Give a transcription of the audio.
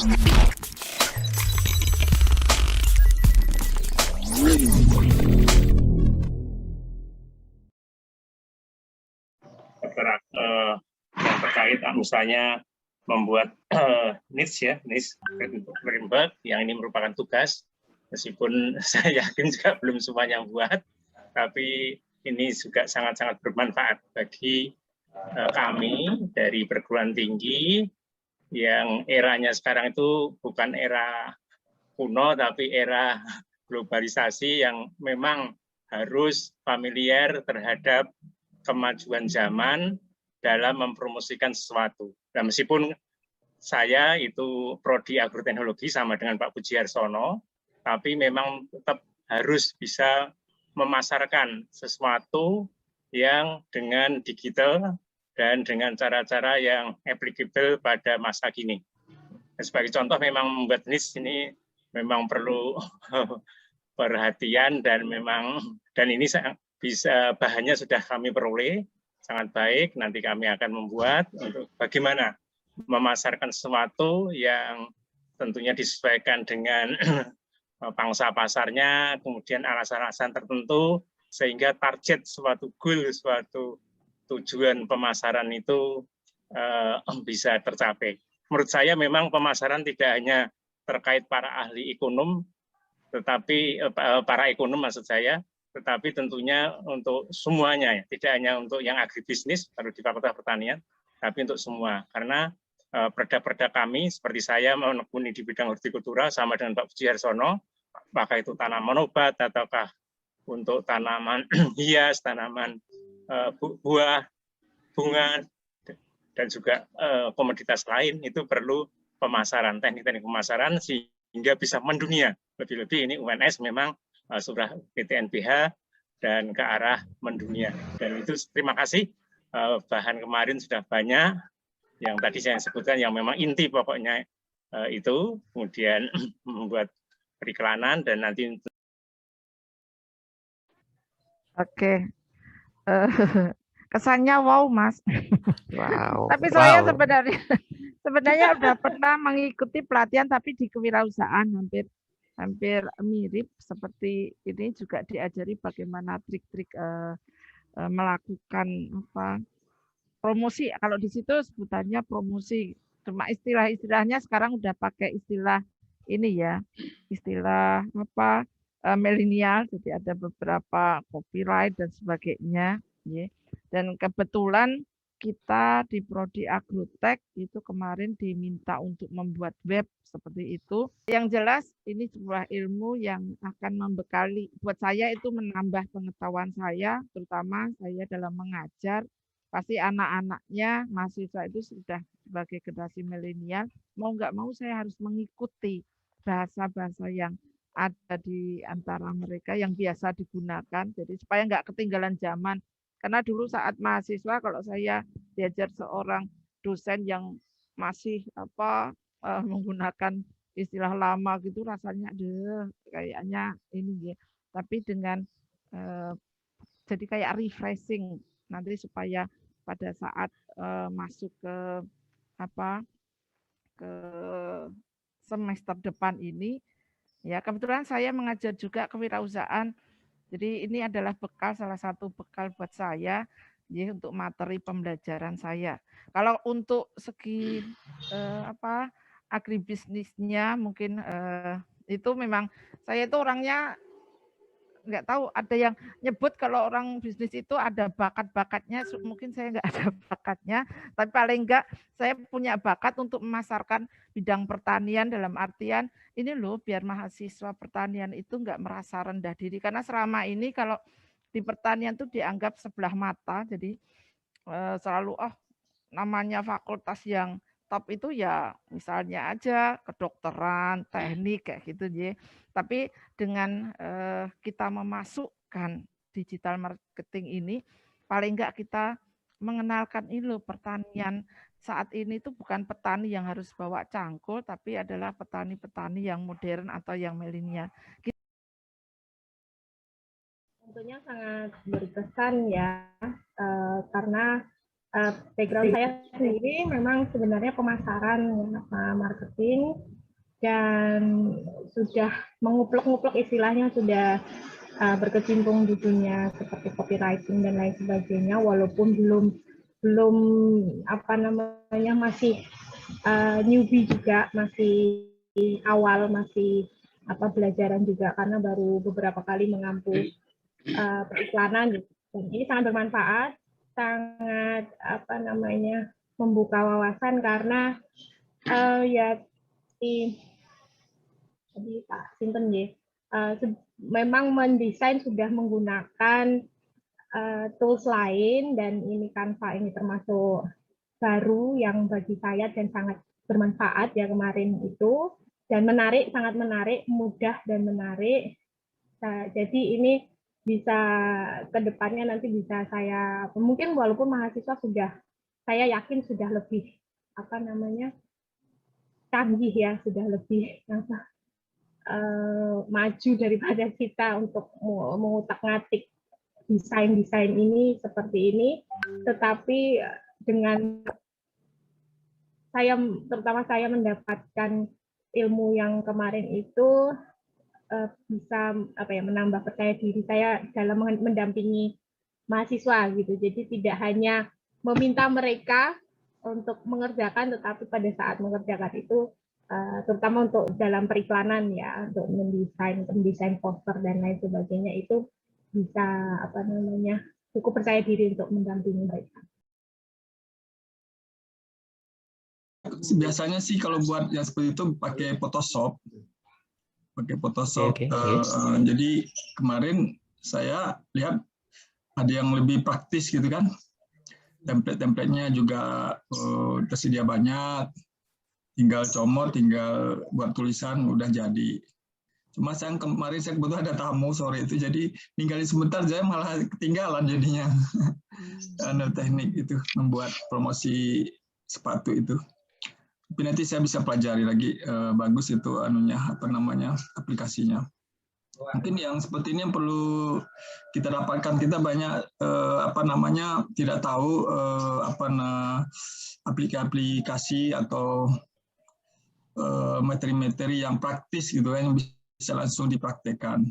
Yang terkait misalnya membuat niche framework yang ini merupakan tugas, meskipun saya yakin juga belum semuanya buat, tapi ini juga sangat-sangat bermanfaat bagi kami dari perguruan tinggi yang eranya sekarang itu bukan era kuno tapi era globalisasi yang memang harus familiar terhadap kemajuan zaman dalam mempromosikan sesuatu. Nah, meskipun saya itu prodi agroteknologi sama dengan Pak Pujiarsono, tapi memang tetap harus bisa memasarkan sesuatu yang dengan digital dan dengan cara-cara yang applicable pada masa kini. Sebagai contoh, memang membuat niche ini memang perlu perhatian dan ini bisa bahannya sudah kami peroleh sangat baik. Nanti kami akan membuat untuk bagaimana memasarkan sesuatu yang tentunya disesuaikan dengan pangsa pasarnya, kemudian alasan-alasan tertentu, sehingga target suatu goal, suatu tujuan pemasaran itu bisa tercapai. Menurut saya memang pemasaran tidak hanya terkait para ahli ekonom, tetapi para ekonom maksud saya, tetapi tentunya untuk semuanya, tidak hanya untuk yang agribisnis, baru di Fakultas Pertanian, tapi untuk semua. Karena produk-produk kami, seperti saya menekuni di bidang hortikultura, sama dengan Pak Pujiarsono, apakah itu tanaman obat, ataukah untuk tanaman hias, tanaman buah, bunga, dan juga komoditas lain, itu perlu pemasaran, teknik-teknik pemasaran, sehingga bisa mendunia. Lebih-lebih ini UNS memang sudah PTNBH dan ke arah mendunia. Dan itu terima kasih, bahan kemarin sudah banyak, yang tadi saya sebutkan yang memang inti pokoknya itu, kemudian membuat periklanan dan nanti. Oke, kesannya wow Mas. Wow. Tapi saya sebenarnya udah pernah mengikuti pelatihan tapi di kewirausahaan hampir mirip seperti ini, juga diajari bagaimana trik-trik melakukan promosi. Kalau di situ sebutannya promosi, cuma istilah-istilahnya sekarang udah pakai istilah ini ya, istilah milenial. Jadi ada beberapa copyright dan sebagainya. Dan kebetulan kita di Prodi Agrotek itu kemarin diminta untuk membuat web seperti itu. Yang jelas ini sebuah ilmu yang akan membekali, buat saya itu menambah pengetahuan saya, terutama saya dalam mengajar. Pasti anak-anaknya, mahasiswa itu sudah sebagai generasi milenial, mau nggak mau saya harus mengikuti bahasa-bahasa yang ada di antara mereka yang biasa digunakan, jadi supaya nggak ketinggalan zaman. Karena dulu saat mahasiswa, kalau saya diajar seorang dosen yang masih menggunakan istilah lama gitu, rasanya kayaknya ini ya. Tapi dengan jadi kayak refreshing nanti supaya pada saat masuk ke ke semester depan ini, ya kebetulan saya mengajar juga kewirausahaan. Jadi ini adalah salah satu bekal buat saya ya, untuk materi pembelajaran saya. Kalau untuk segi agribisnisnya mungkin itu memang saya itu orangnya nggak tahu, ada yang nyebut kalau orang bisnis itu ada bakat-bakatnya, mungkin saya nggak ada bakatnya, tapi paling enggak saya punya bakat untuk memasarkan bidang pertanian, dalam artian ini loh biar mahasiswa pertanian itu nggak merasa rendah diri, karena selama ini kalau di pertanian tuh dianggap sebelah mata, jadi selalu namanya fakultas yang top itu ya misalnya aja kedokteran, teknik kayak gitu ya. Tapi dengan kita memasukkan digital marketing ini, paling enggak kita mengenalkan ini loh, pertanian saat ini itu bukan petani yang harus bawa cangkul, tapi adalah petani-petani yang modern atau yang milenial. Tentunya sangat berkesan ya, karena background saya sendiri memang sebenarnya pemasaran, marketing, dan sudah menguplok-nguplok istilahnya, sudah berkecimpung di dunia seperti copywriting dan lain sebagainya, walaupun belum apa namanya, masih newbie juga, masih awal, masih belajaran juga, karena baru beberapa kali mengampu periklanan. Dan ini sangat bermanfaat, sangat membuka wawasan, karena ya tadi Pak Sinten ya, memang mendesain sudah menggunakan tools lain, dan ini Canva ini termasuk baru yang bagi saya dan sangat bermanfaat ya kemarin itu, dan menarik, sangat menarik, mudah dan menarik. Jadi ini bisa kedepannya nanti bisa saya, mungkin walaupun mahasiswa sudah, saya yakin sudah lebih canggih ya, sudah lebih maju daripada kita untuk mengutak-ngatik desain ini seperti ini. Tetapi dengan terutama saya mendapatkan ilmu yang kemarin itu, bisa menambah percaya diri saya dalam mendampingi mahasiswa gitu. Jadi tidak hanya meminta mereka untuk mengerjakan, tetapi pada saat mengerjakan itu, terutama untuk dalam periklanan ya, untuk mendesain poster dan lain sebagainya, itu bisa cukup percaya diri untuk mendampingi mereka. Biasanya sih kalau buat yang seperti itu pakai Photoshop. Okay. Jadi kemarin saya lihat ada yang lebih praktis gitu kan. Template-templatenya juga tersedia banyak. Tinggal comot, tinggal buat tulisan, udah jadi. Cuma kemarin saya kebetulan ada tamu sore itu, jadi ninggalin sebentar, saya malah ketinggalan jadinya. Karena teknik itu membuat promosi sepatu itu. Tapi nanti saya bisa pelajari lagi, bagus itu aplikasinya. Mungkin yang seperti ini yang perlu kita dapatkan. Kita banyak tidak tahu aplikasi atau materi-materi yang praktis gitu kan, yang bisa langsung dipraktekkan.